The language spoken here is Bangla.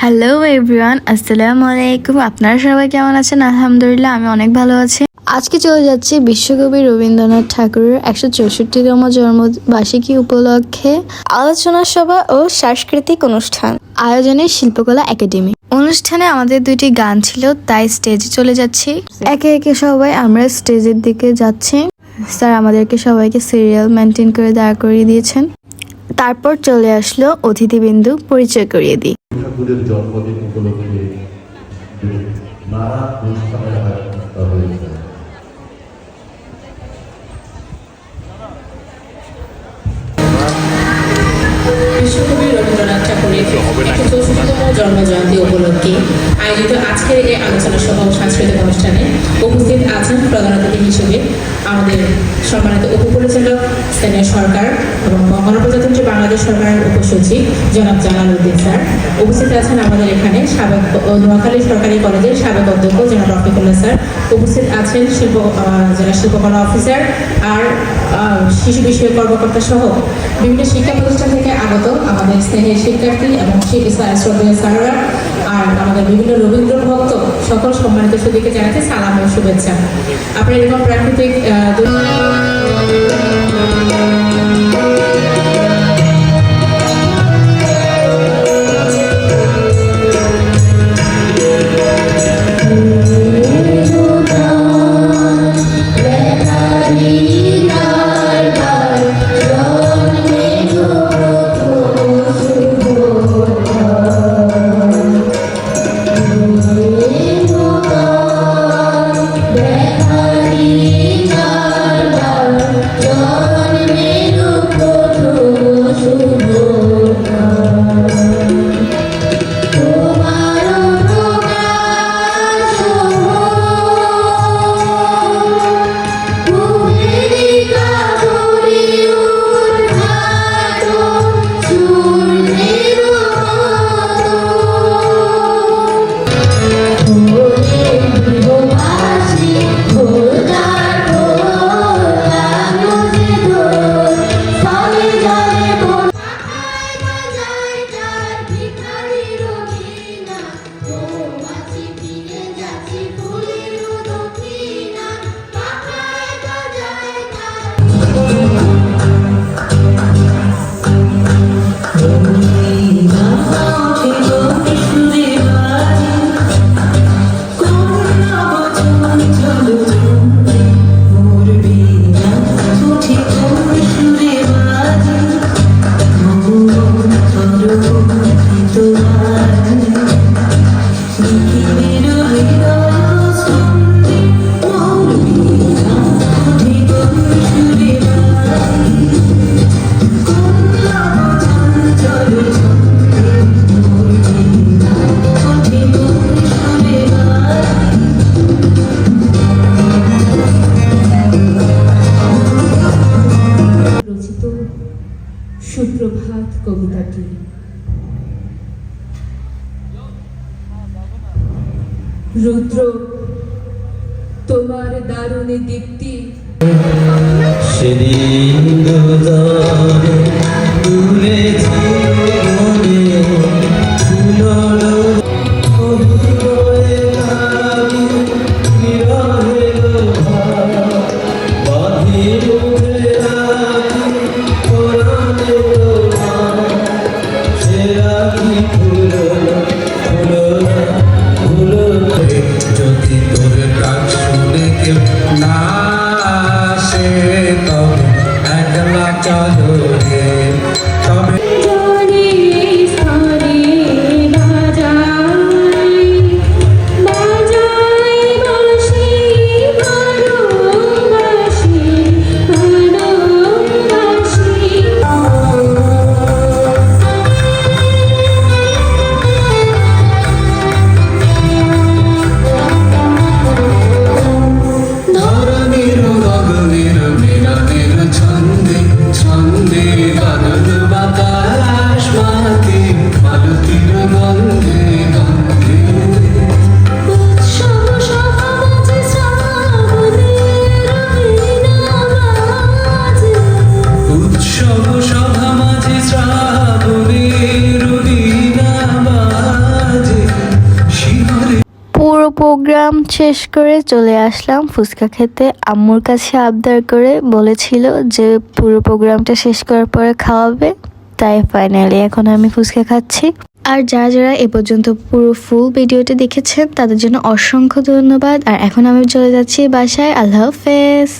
হ্যালো এভরিওয়ান, আসসালামু আলাইকুম। আপনারা সবাই কেমন আছেন? আলহামদুলিল্লাহ, আমি অনেক ভালো আছি। আজকে চলে যাচ্ছি বিশ্বকবি রবীন্দ্রনাথ ঠাকুরের 164তম জন্মবার্ষিকী উপলক্ষে আলোচনা সভা ও সাংস্কৃতিক অনুষ্ঠান আয়োজনে শিল্পকলা একাডেমি। অনুষ্ঠানে আমাদের দুইটি গান ছিল, তাই স্টেজে চলে যাচ্ছি। একে একে সবাই আমরা স্টেজের দিকে যাচ্ছি। স্যার আমাদেরকে সবাইকে সিরিয়াল মেনটেন করে দাঁড় করিয়ে দিয়েছেন। তারপর চলে আসলো অতিথিবিন্দু, পরিচয় করিয়ে দিই। ঠাকুরের জন্মদিন উপলক্ষে নানা অনুষ্ঠানের আয়োজন করা হয়েছে। বিশ্বকবি রবীন্দ্রনাথ ঠাকুরের 164তম জন্মজয়ন্তী উপলক্ষে আয়োজিত আজকের এই আলোচনা সভা ও সাংস্কৃতিক অনুষ্ঠানে উপস্থিত আছেন প্রধান অতিথি হিসেবে আমাদের সম্মানিত উপপরিচালক স্থানীয় সরকার এবং গণপ্রজাতন্ত্রী বাংলাদেশ সরকারের উপসচিব জনাব জালাল উদ্দিন স্যার। উপস্থিত আছেন আমাদের এখানে সাবেক নোয়াখালী সরকারি কলেজের সাবেক অধ্যক্ষ জনাব রফিকুল্লাহ স্যার। উপস্থিত আছেন জেলা শিল্পকলা অফিসার আর শিশু বিষয়ক কর্মকর্তা সহ বিভিন্ন শিক্ষা প্রতিষ্ঠান থেকে আগত আমাদের স্নেহের শিক্ষার্থী এবং শ্রদ্ধেয় স্যাররা আর আমাদের বিভিন্ন রবীন্দ্র ভক্ত সকল সম্মানিত সুদীকে জানাতে সালাম ও শুভেচ্ছা। আপনার এরকম প্রাকৃতিক সুপ্রভাত কবিতাটি রুদ্র তোমার দারুণ দীপ্তি সেদিন যদি তোর ডাক শুনে কেউ না আসে তবে একলা চলো রে তবে প্রোগ্রাম শেষ করে চলে আসলাম ফুচকা খেতে। আম্মুর কাছে আবদার করে বলেছিল যে পুরো প্রোগ্রামটা শেষ করার পরে খাওয়াবে, তাই ফাইনালি এখন আমি ফুচকা খাচ্ছি। আর যারা যারা এ পর্যন্ত পুরো ফুল ভিডিওটি দেখেছেন তাদের জন্য অসংখ্য ধন্যবাদ। আর এখন আমি চলে যাচ্ছি বাসায়। আল্লাহ হাফেজ।